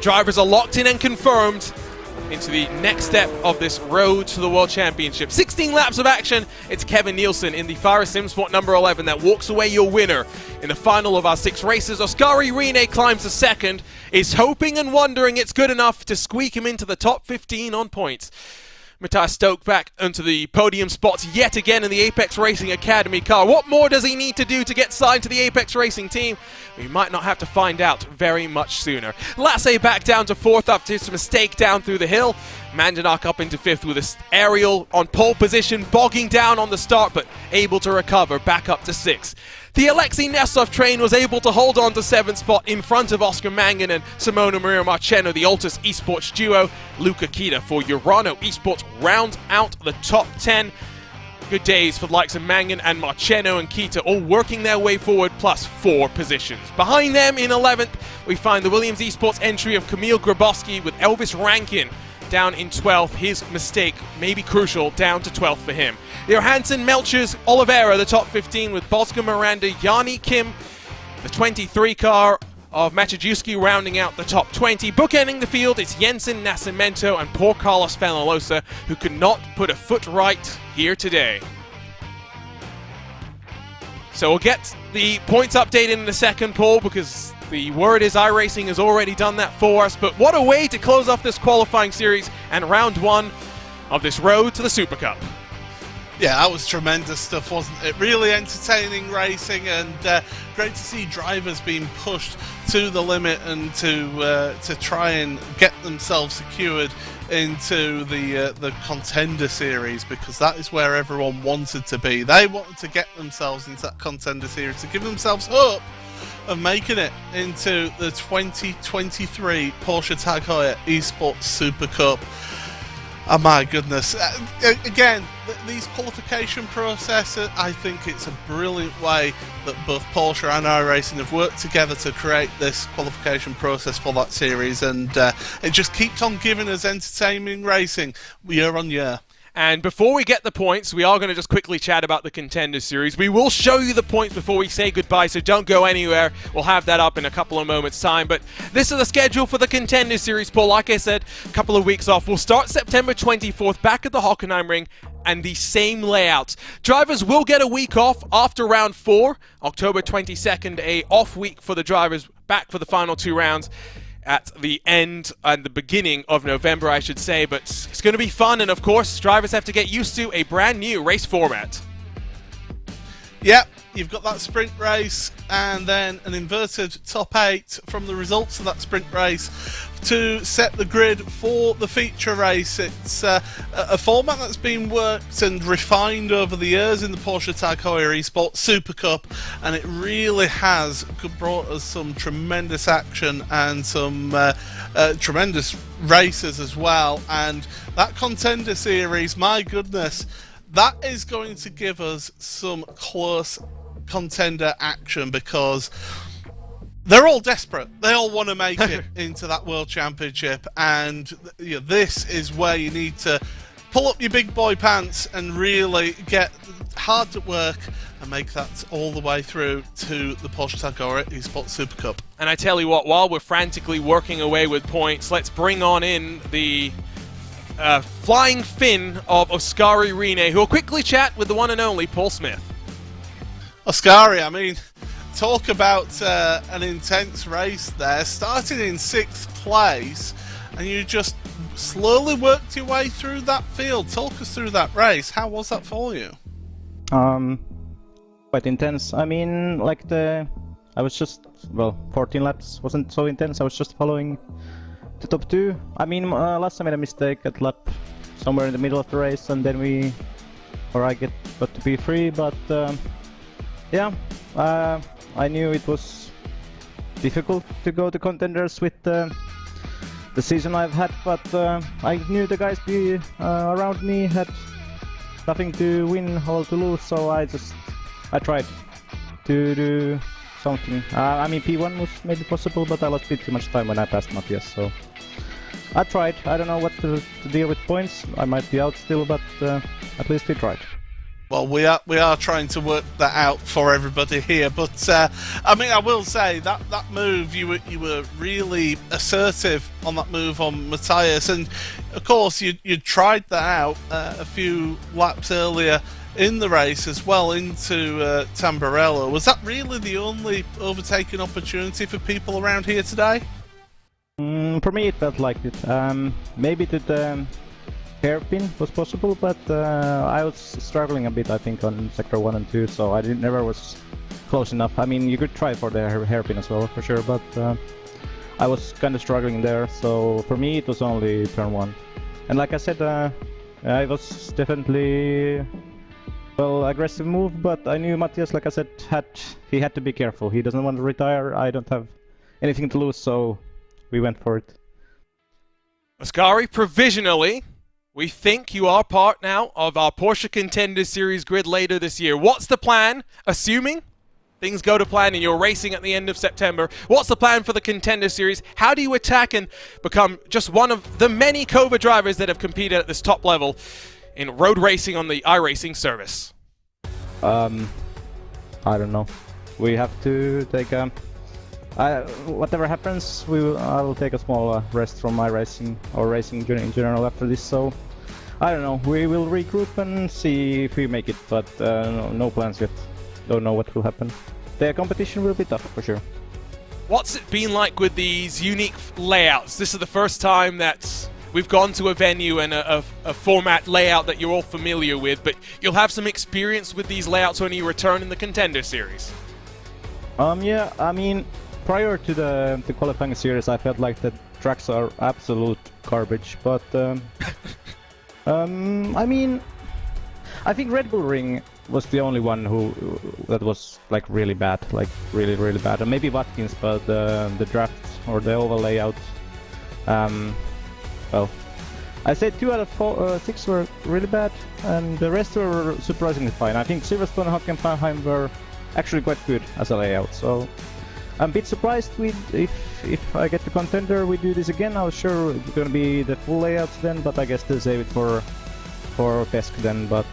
S1: drivers are locked in and confirmed into the next step of this road to the World Championship. 16 laps of action. It's Kevin Nielsen in the Heuer SimSport number 11 that walks away your winner in the final of our 6 races. Oskari Rene climbs to second, is hoping and wondering it's good enough to squeak him into the top 15 on points. Matthias Stoke back onto the podium spots yet again in the Apex Racing Academy car. What more does he need to do to get signed to the Apex Racing team? We might not have to find out very much sooner. Lasserbach back down to 4th after his mistake down through the hill. Mandanach up into 5th with an aerial on pole position, bogging down on the start, but able to recover back up to 6th. The Alexei Nestov train was able to hold on to 7th spot in front of Oscar Mangan and Simona Maria Marcheno. The Altus Esports duo, Luca Kita for Urano Esports, round out the top 10. Good days for the likes of Mangan and Marcheno and Kita, all working their way forward, plus 4 positions. Behind them in 11th, we find the Williams Esports entry of Kamil Grabowski with Elvis Rankin down in 12th. His mistake may be crucial, down to 12th for him. Johansson, Melchers, Oliveira, the top 15 with Bosco Miranda, Yanni Kim, the 23 car of Machajewski rounding out the top 20. Bookending the field, it's Jensen Nascimento and poor Carlos Fenalosa, who could not put a foot right here today. So we'll get the points update in a second, Paul, because the word is iRacing has already done that for us. But what a way to close off this qualifying series and round 1 of this road to the Super Cup.
S2: Yeah, that was tremendous stuff, wasn't it? Really entertaining racing, and great to see drivers being pushed to the limit and to try and get themselves secured into the Contender Series, because that is where everyone wanted to be. They wanted to get themselves into that Contender Series to give themselves hope of making it into the 2023 Porsche Tag Heuer Esports Super Cup. Oh my goodness. Again, these qualification processes, I think it's a brilliant way that both Porsche and iRacing have worked together to create this qualification process for that series, and it just keeps on giving us entertaining racing year on year.
S1: And before we get the points, we are going to just quickly chat about the Contender Series. We will show you the points before we say goodbye, so don't go anywhere. We'll have that up in a couple of moments' time. But this is the schedule for the Contender Series, Paul. Like I said, a couple of weeks off. We'll start September 24th back at the Hockenheim Ring, and the same layout. Drivers will get a week off after round 4. October 22nd, a off week for the drivers, back for the final 2 rounds at the end and the beginning of November, I should say. But it's going to be fun, and of course, drivers have to get used to a brand new race format.
S2: Yep, you've got that sprint race and then an inverted top 8 from the results of that sprint race to set the grid for the feature race. It's a format that's been worked and refined over the years in the Porsche Tag Heuer Esports Super Cup, and it really has brought us some tremendous action and some tremendous races as well. And that Contender Series, my goodness, that is going to give us some close contender action, because they're all desperate. They all want to make it into that World Championship, and this is where you need to pull up your big boy pants and really get hard at work and make that all the way through to the Porsche Tagora Esports Supercup.
S1: And I tell you what, while we're frantically working away with points, let's bring on in the flying Finn of Oscari Rene, who will quickly chat with the one and only Paul Smith.
S2: Oscari, I mean, talk about an intense race there, starting in 6th place, and you just slowly worked your way through that field. Talk us through that race. How was that for you?
S3: Quite intense. I mean, I was just, 14 laps wasn't so intense. I was just following the top 2. I mean, last time I made a mistake at lap somewhere in the middle of the race, and then I got to P3, but yeah, I knew it was difficult to go to contenders with the season I've had, but I knew the guys around me had nothing to win, all to lose, so I tried to do something. I mean, P1 was maybe possible, but I lost a bit too much time when I passed Matthias, so I tried. I don't know what to deal with points. I might be out still, but at least we tried.
S2: Well, we are trying to work that out for everybody here, but I mean, I will say that move, you were really assertive on that move on Matthias, and of course you tried that out a few laps earlier in the race as well into Tamburello. Was that really the only overtaking opportunity for people around here today?
S3: For me, it felt like it. Maybe the hairpin was possible, but I was struggling a bit, I think, on sector 1 and 2, so I never was close enough. I mean, you could try for the hairpin as well, for sure, but I was kind of struggling there, so for me it was only turn 1. And like I said, I was definitely, aggressive move, but I knew Matthias, like I said, he had to be careful. He doesn't want to retire, I don't have anything to lose, so we went for it.
S1: Oscari, provisionally, we think you are part now of our Porsche Contender Series grid later this year. What's the plan, assuming things go to plan and you're racing at the end of September? What's the plan for the Contender Series? How do you attack and become just one of the many Cova drivers that have competed at this top level in road racing on the iRacing service?
S3: I don't know. We have to take whatever happens, I will take a small rest from my racing or racing in general after this, so I don't know. We will regroup and see if we make it, but no plans yet. Don't know what will happen. The competition will be tough for sure.
S1: What's it been like with these unique layouts? This is the first time that we've gone to a venue and a format layout that you're all familiar with, but you'll have some experience with these layouts when you return in the Contender Series.
S3: Yeah, I mean, prior to the qualifying series, I felt like the tracks are absolute garbage, but I mean, I think Red Bull Ring was the only one that was like really bad, like really bad, and maybe Watkins, but the draft or the oval layout, well, I said 2 out of 6 were really bad, and the rest were surprisingly fine. I think Silverstone and Hockenheim were actually quite good as a layout, so I'm a bit surprised if I get the contender, we do this again. I was sure it's gonna be the full layouts then, but I guess they'll save it for Pesk then. But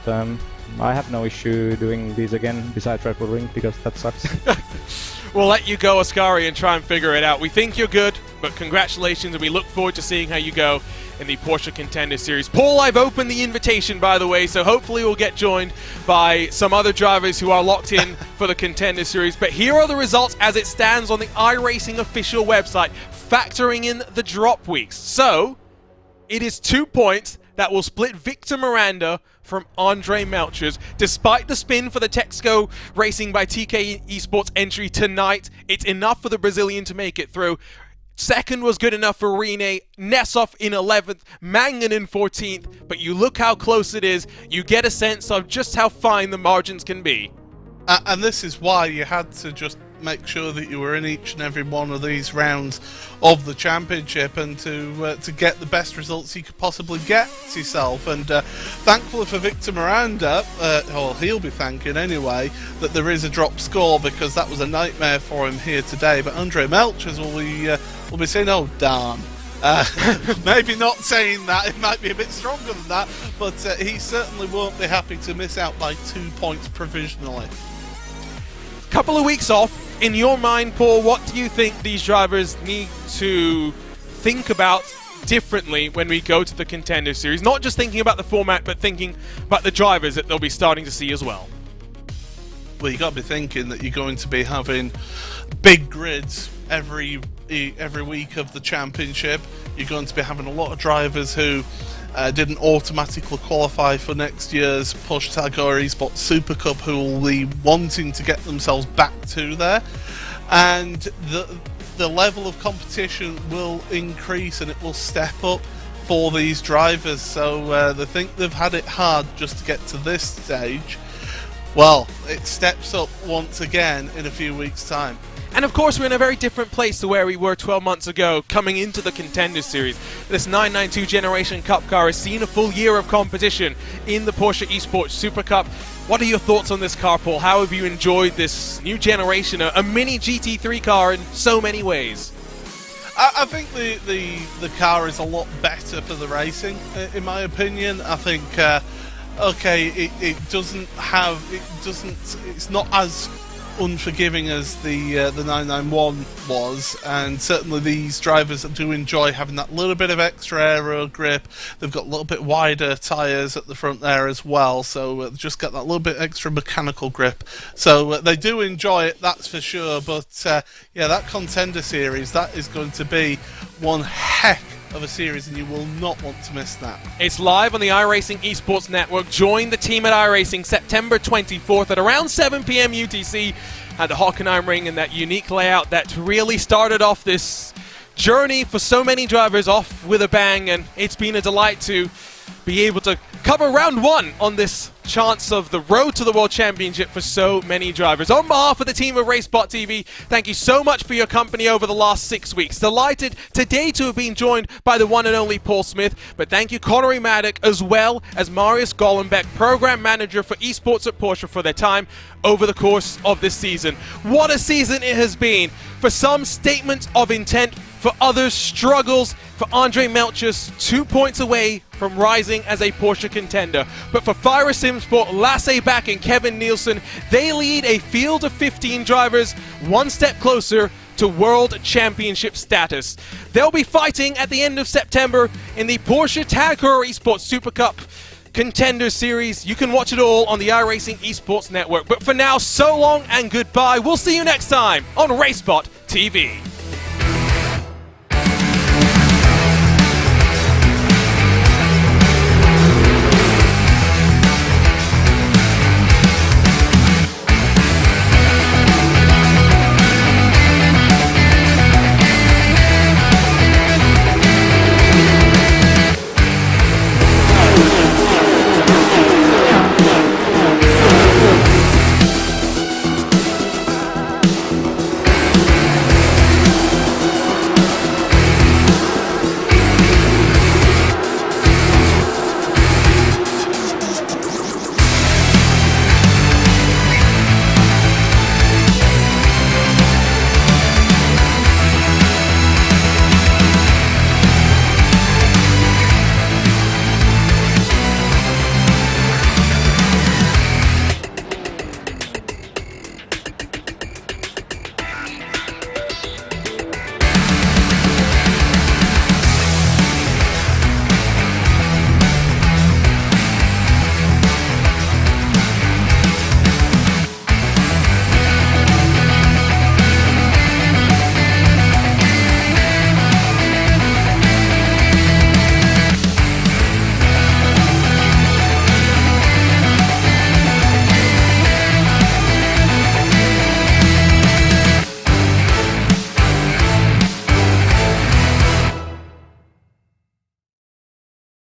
S3: I have no issue doing these again, besides Red Bull Ring, because that sucks.
S1: We'll let you go, Oscari, and try and figure it out. We think you're good, but congratulations, and we look forward to seeing how you go in the Porsche Contender Series. Paul, I've opened the invitation, by the way, so hopefully we'll get joined by some other drivers who are locked in for the Contender Series. But here are the results as it stands on the iRacing official website, factoring in the drop weeks. So, it is 2 points that will split Victor Miranda from Andre Melchers. Despite the spin for the Texaco Racing by TK Esports entry tonight, it's enough for the Brazilian to make it through. Second was good enough for Rene, Nessov in 11th, Mangan in 14th, but you look how close it is, you get a sense of just how fine the margins can be.
S2: And this is why you had to just make sure that you were in each and every one of these rounds of the championship, and to get the best results you could possibly get to yourself. And thankfully for Victor Miranda, or he'll be thanking anyway, that there is a drop score, because that was a nightmare for him here today. But Andre Melchers will be saying, "Oh damn." Maybe not saying that, it might be a bit stronger than that, but he certainly won't be happy to miss out by 2 points provisionally.
S1: Couple of weeks off, in your mind, Paul, what do you think these drivers need to think about differently when we go to the Contender Series? Not just thinking about the format, but thinking about the drivers that they'll be starting to see as well.
S2: Well, you got to be thinking that you're going to be having big grids every week of the championship. You're going to be having a lot of drivers who didn't automatically qualify for next year's Porsche Tag Heuer Esports Supercup, who will be wanting to get themselves back to there, and the level of competition will increase and it will step up for these drivers. So they think they've had it hard just to get to this stage. Well, it steps up once again in a few weeks' time.
S1: And of course, we're in a very different place to where we were 12 months ago coming into the Contender Series. This 992 Generation Cup car has seen a full year of competition in the Porsche Esports Super Cup. What are your thoughts on this car, Paul? How have you enjoyed this new generation, a mini GT3 car in so many ways?
S2: I think the car is a lot better for the racing, in my opinion. I think, okay, it's not as unforgiving as the 991 was, and certainly these drivers do enjoy having that little bit of extra aero grip. They've got a little bit wider tyres at the front there as well, so just got that little bit extra mechanical grip. So they do enjoy it, that's for sure. But yeah, that Contender Series, that is going to be one heck of a series, and you will not want to miss that.
S1: It's live on the iRacing Esports Network. Join the team at iRacing September 24th at around 7 p.m. UTC at the Hockenheim Ring, in that unique layout that really started off this journey for so many drivers off with a bang. And it's been a delight to be able to cover round one on this chance of the road to the World Championship for so many drivers. On behalf of the team of RaceSpotTV, thank you so much for your company over the last 6 weeks. Delighted today to have been joined by the one and only Paul Smith, but thank you Connery Maddock as well as Marius Gollenbeck, Program Manager for Esports at Porsche, for their time over the course of this season. What a season it has been. For some, statement of intent. For others, struggles. For Andre Melchers, 2 points away from rising as a Porsche contender. But for Fire Simsport, Lasse Bach and Kevin Nielsen, they lead a field of 15 drivers, one step closer to World Championship status. They'll be fighting at the end of September in the Porsche Tag Heuer Esports Super Cup Contender Series. You can watch it all on the iRacing Esports Network. But for now, so long and goodbye. We'll see you next time on RaceSpot TV.